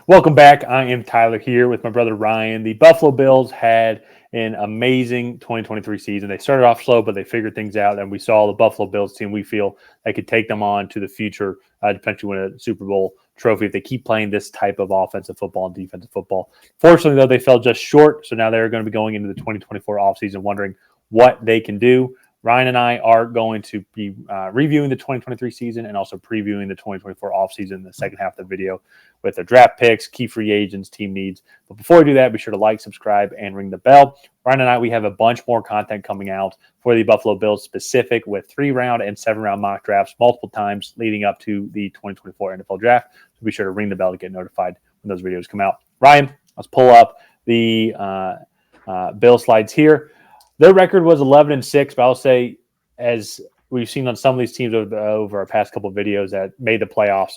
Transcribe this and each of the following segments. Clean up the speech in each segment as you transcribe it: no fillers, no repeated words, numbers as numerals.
Welcome back. I am Tyler here with my brother Ryan. The Buffalo Bills had an amazing 2023 season. They started off slow, but they figured things out, and we saw the Buffalo Bills team we feel that could take them on to the future to potentially win a Super Bowl trophy if they keep playing this type of offensive football and defensive football. Fortunately, though, they fell just short, so now they're going to be going into the 2024 offseason wondering what they can do. Ryan and I are going to be reviewing the 2023 season and also previewing the 2024 offseason in the second half of the video with the draft picks, key free agents, team needs. But before we do that, be sure to like, subscribe, and ring the bell. Ryan and I, we have a bunch more content coming out for the Buffalo Bills specific with 3-round and 7-round mock drafts multiple times leading up to the 2024 NFL draft. So be sure to ring the bell to get notified when those videos come out. Ryan, let's pull up the Bill slides here. Their record was 11-6, but I'll say, as we've seen on some of these teams over our past couple of videos that made the playoffs,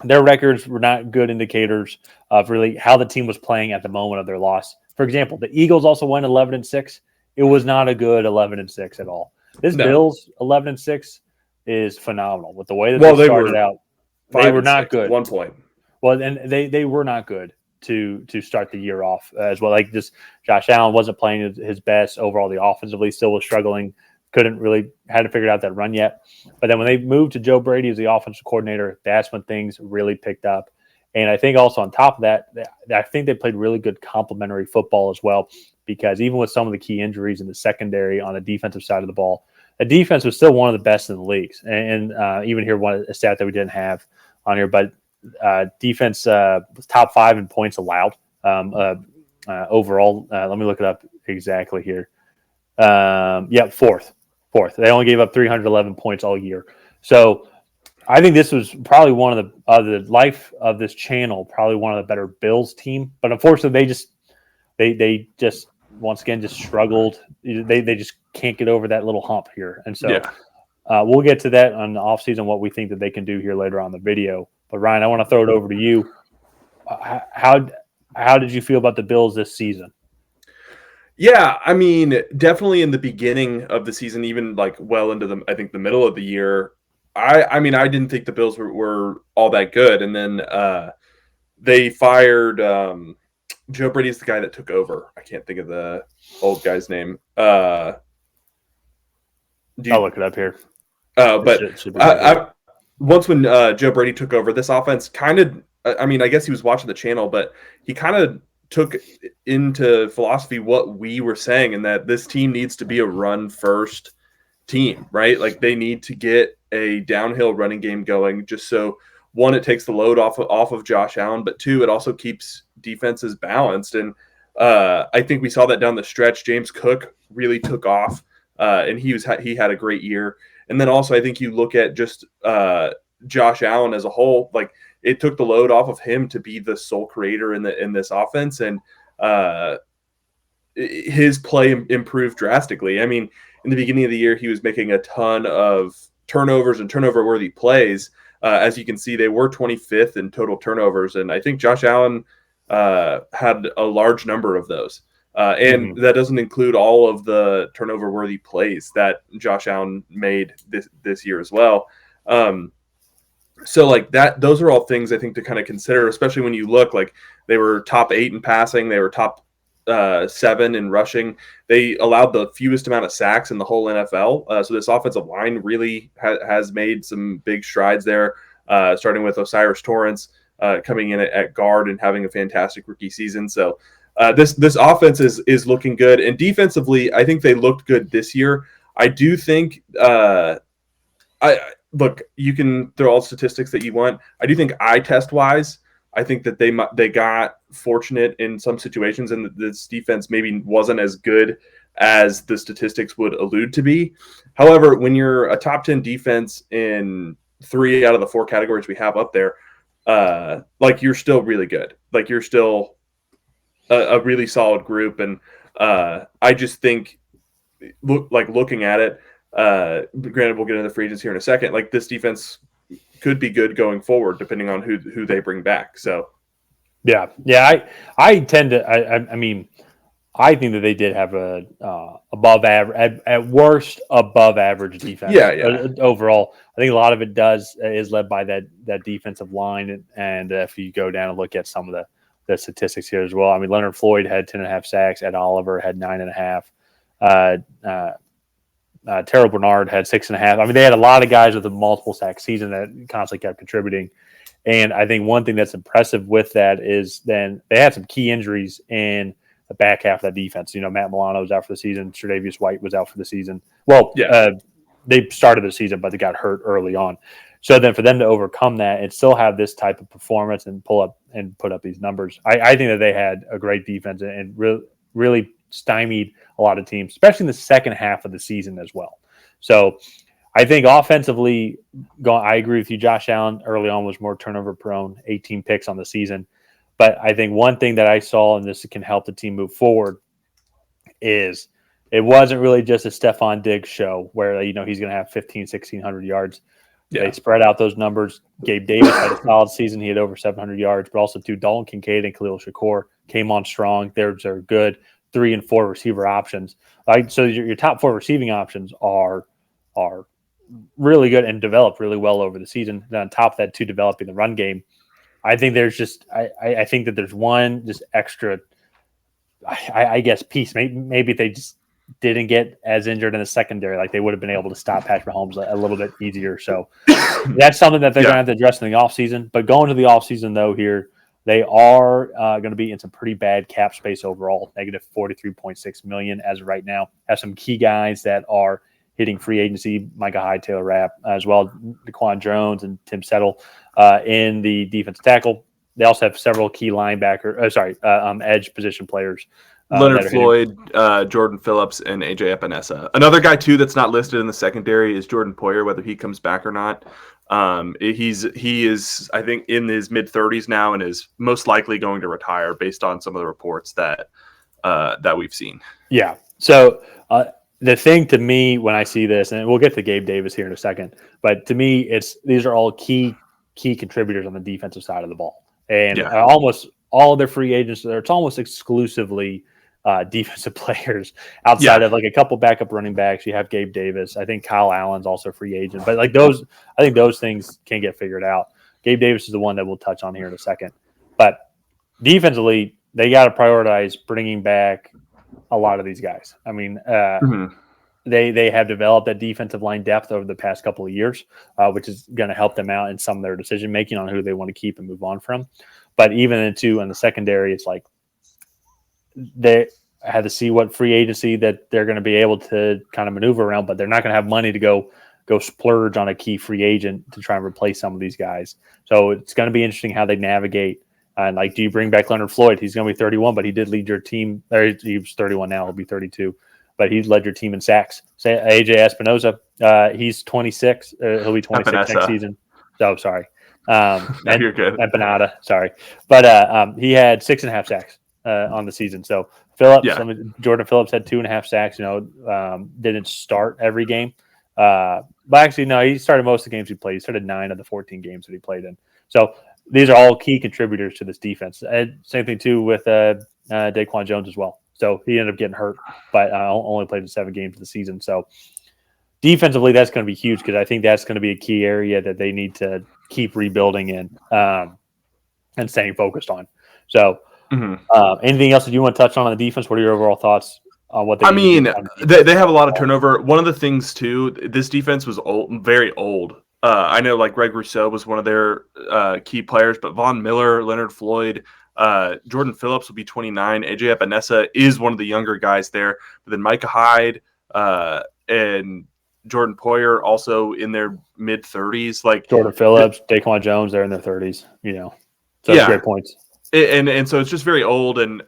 their records were not good indicators of really how the team was playing at the moment of their loss. For example, the Eagles also went 11-6. It was not a good 11-6 at all. This Bills 11-6 is phenomenal with the way that they started out. They were not good at one point. Well, and they were not good to start the year off as well. Like just Josh Allen wasn't playing his best overall. The offensively still was struggling. Hadn't figured out that run yet. But then when they moved to Joe Brady as the offensive coordinator, that's when things really picked up. And I think also on top of that, I think they played really good complementary football as well, because even with some of the key injuries in the secondary on the defensive side of the ball, the defense was still one of the best in the leagues. And even here, a stat that we didn't have on here, but defense was top 5 in points allowed overall. Let me look it up exactly here. Fourth. They only gave up 311 points all year. So I think this was probably one of the life of this channel, probably one of the better Bills team. But unfortunately, they just once again just struggled. They just can't get over that little hump here. And so we'll get to that on the offseason, what we think that they can do here later on in the video. But Ryan, I want to throw it over to you. How did you feel about the Bills this season? Yeah, I mean, definitely in the beginning of the season, even like well into the middle of the year, I mean, I didn't think the Bills were all that good. And then they fired Joe Brady's the guy that took over. I can't think of the old guy's name. I'll look it up here. But once when Joe Brady took over, this offense kind of, I mean, I guess he was watching the channel, but he kind of took into philosophy what we were saying, and that this team needs to be a run-first team, right? Like they need to get a downhill running game going, just so, one, it takes the load off of Josh Allen, but two, it also keeps defenses balanced. And I think we saw that down the stretch. James Cook really took off, and he had a great year. And then also I think you look at just Josh Allen as a whole, like it took the load off of him to be the sole creator in this offense, and his play improved drastically. I mean, in the beginning of the year, he was making a ton of turnovers and turnover-worthy plays. As you can see, they were 25th in total turnovers, and I think Josh Allen had a large number of those. And that doesn't include all of the turnover-worthy plays that Josh Allen made this year as well. So like that, those are all things I think to kind of consider, especially when you look like they were top 8 in passing, they were top 7 in rushing. They allowed the fewest amount of sacks in the whole NFL. So this offensive line really has made some big strides there, starting with Osiris Torrance coming in at guard and having a fantastic rookie season. So this offense is looking good, and defensively, I think they looked good this year. I do think look, you can throw all the statistics that you want. I do think eye test wise, I think that they got fortunate in some situations, and this defense maybe wasn't as good as the statistics would allude to be. However, when you're a top 10 defense in 3 out of the 4 categories we have up there, like you're still really good. Like you're still a really solid group, and I just think looking at it. Granted, we'll get into the free agents here in a second. Like this defense could be good going forward, depending on who they bring back. So, I tend to. I mean, I think that they did have a above average, at worst above average defense Yeah. overall. I think a lot of it is led by that defensive line, and if you go down and look at some of the statistics here as well, I mean Leonard Floyd had 10.5 sacks, Ed Oliver had 9.5, Terrell Bernard had 6.5. I mean they had a lot of guys with a multiple sack season that constantly kept contributing. And I think one thing that's impressive with that is then they had some key injuries in the back half of that defense. You know, Matt Milano was out for the season. Tre'Davious White was out for the season. Well, Yeah. they started the season, but they got hurt early on. So then for them to overcome that and still have this type of performance and put up these numbers, I think that they had a great defense and really stymied a lot of teams, especially in the second half of the season as well. So I think offensively, I agree with you. Josh Allen early on was more turnover prone, 18 picks on the season. But I think one thing that I saw, and this can help the team move forward, is it wasn't really just a Stephon Diggs show where, he's going to have 1,600 yards. Yeah. They spread out those numbers. Gabe Davis had a solid season. He had over 700 yards, but also too, Dalton Kincaid and Khalil Shakur came on strong. They're good 3 and 4 receiver options. So your top 4 receiving options are really good and developed really well over the season. Then on top of that, too, developing the run game. I think there's just I think that there's one just extra, I guess, piece. Maybe if they just didn't get as injured in the secondary, like they would have been able to stop Patrick Mahomes a little bit easier. So that's something that they're going to have to address in the offseason. But going to the offseason, though, here, they are going to be in some pretty bad cap space overall, negative $43.6 million as of right now. Have some key guys that are hitting free agency, Micah Hyde, Taylor Rapp, as well as Daquan Jones and Tim Settle in the defensive tackle. They also have several key edge position players. Leonard Floyd, Jordan Phillips, and AJ Epinesa. Another guy, too, that's not listed in the secondary is Jordan Poyer, whether he comes back or not. He is, I think, in his mid-30s now and is most likely going to retire based on some of the reports that we've seen. Yeah. So the thing to me when I see this, and we'll get to Gabe Davis here in a second, but to me, these are all key contributors on the defensive side of the ball. And almost all of their free agents, it's almost exclusively defensive players outside of like a couple backup running backs. You have Gabe Davis. I think Kyle Allen's also a free agent. But I think those things can get figured out. Gabe Davis is the one that we'll touch on here in a second. But defensively, they got to prioritize bringing back a lot of these guys. I mean, they have developed that defensive line depth over the past couple of years, which is going to help them out in some of their decision making on who they want to keep and move on from. But even in the secondary, it's like they had to see what free agency that they're going to be able to kind of maneuver around, but they're not going to have money to go splurge on a key free agent to try and replace some of these guys. So it's going to be interesting how they navigate. And do you bring back Leonard Floyd? He's going to be 31, but he did lead your team. He's 31 now. He'll be 32, but he's led your team in sacks. Say AJ Espinoza, he's 26. He'll be 26 next season. So sorry. You're good. Empanada, sorry. But he had 6.5 sacks on the season. So Phillips, Jordan Phillips had 2.5 sacks. Didn't start every game. But actually, no, he started most of the games he played. He started 9 of the 14 games that he played in. So these are all key contributors to this defense. And same thing, too, with Daquan Jones as well. So he ended up getting hurt, but only played in 7 games of the season. So defensively, that's going to be huge because I think that's going to be a key area that they need to keep rebuilding in and staying focused on. So anything else that you want to touch on the defense? What are your overall thoughts on what they they have a lot of turnover. One of the things, too, this defense was very old. I know Greg Rousseau was one of their key players, but Von Miller, Leonard Floyd, Jordan Phillips will be 29. AJ Epinesa is one of the younger guys there. But then Micah Hyde and Jordan Poyer also in their mid-30s. Jordan Phillips, Daquan Jones, they're in their 30s. So great points. And so it's just very old, and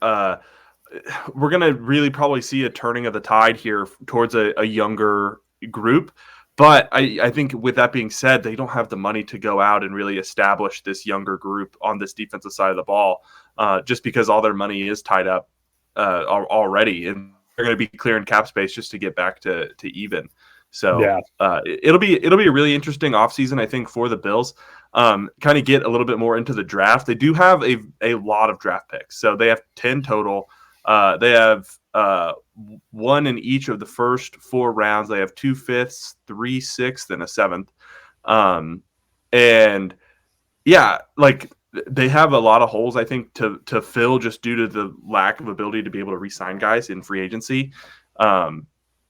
we're going to really probably see a turning of the tide here towards a younger group. But I think with that being said, they don't have the money to go out and really establish this younger group on this defensive side of the ball, just because all their money is tied up already, and they're going to be clearing cap space just to get back to even. So it'll be a really interesting offseason, I think, for the Bills. Kind of get a little bit more into the draft. They do have a lot of draft picks, so they have 10 total. They have one in each of the first 4 rounds. They have 2 fifths, 3 sixths, and a 7th. And yeah, like they have a lot of holes, I think, to fill just due to the lack of ability to be able to re-sign guys in free agency.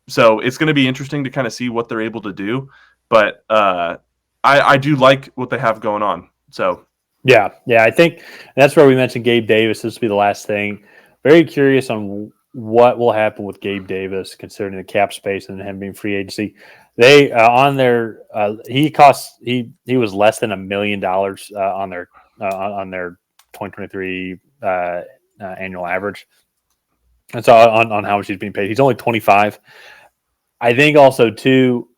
So it's going to be interesting to kind of see what they're able to do. But I do like what they have going on. So yeah, I think that's where we mentioned Gabe Davis. This will be the last thing. Very curious on what will happen with Gabe Davis, considering the cap space and him being free agency. They on their he was less than $1 million on their 2023 annual average. That's on how much he's being paid. He's only 25. I think also too.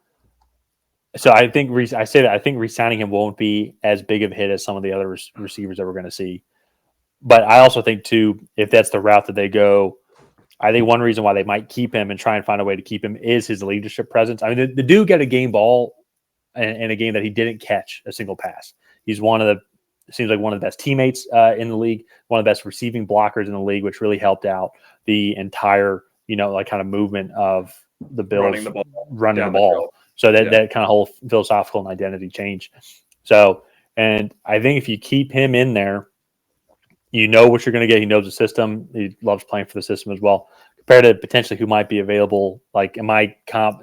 So I think I think re-signing him won't be as big of a hit as some of the other receivers that we're going to see. But I also think too, if that's the route that they go, I think one reason why they might keep him and try and find a way to keep him is his leadership presence. I mean, the dude got a game ball in a game that he didn't catch a single pass. He's seems like one of the best teammates in the league, one of the best receiving blockers in the league, which really helped out the entire, like kind of movement of the Bills running the ball. So that kind of whole philosophical and identity change. So, and I think if you keep him in there, you know what you're going to get. He knows the system. He loves playing for the system as well. Compared to potentially who might be available, like in my comp,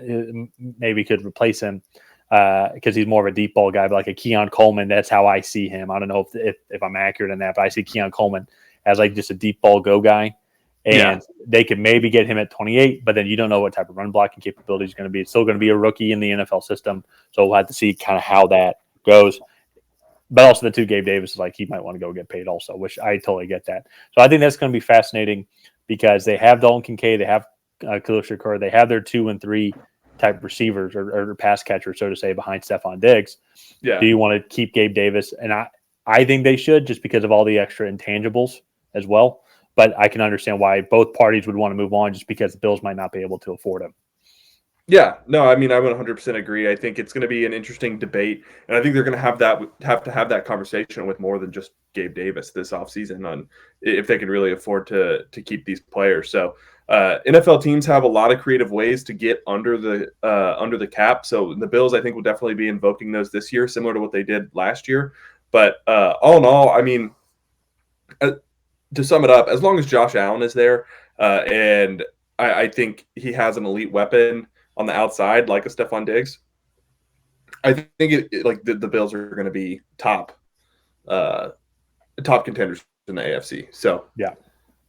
maybe could replace him because he's more of a deep ball guy, but like a Keon Coleman. That's how I see him. I don't know if I'm accurate in that, but I see Keon Coleman as like just a deep ball go guy. And they could maybe get him at 28, but then you don't know what type of run blocking capability he's going to be. It's still going to be a rookie in the NFL system, so we'll have to see kind of how that goes. But also the two Gabe Davis is like he might want to go get paid also, which I totally get that. So I think that's going to be fascinating because they have Dalton Kincaid, they have Khalil Shakur, they have their 2 and 3 type receivers or pass catchers, so to say, behind Stephon Diggs. Yeah. Do you want to keep Gabe Davis? And I think they should just because of all the extra intangibles as well. But I can understand why both parties would want to move on just because the Bills might not be able to afford him. Yeah, no, I mean, I would 100% agree. I think it's going to be an interesting debate, and I think they're going to have to have that conversation with more than just Gabe Davis this offseason on if they can really afford to keep these players. So NFL teams have a lot of creative ways to get under the cap. So the Bills, I think, will definitely be invoking those this year, similar to what they did last year. But all in all, I mean, to sum it up, as long as Josh Allen is there, and I think he has an elite weapon on the outside, like a Stephon Diggs, I think the Bills are going to be top contenders in the AFC. So yeah,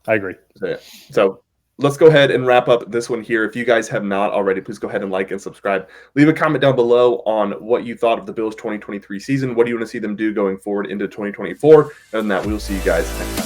I agree. So let's go ahead and wrap up this one here. If you guys have not already, please go ahead and like and subscribe. Leave a comment down below on what you thought of the Bills 2023 season. What do you want to see them do going forward into 2024? And that we'll see you guys next time.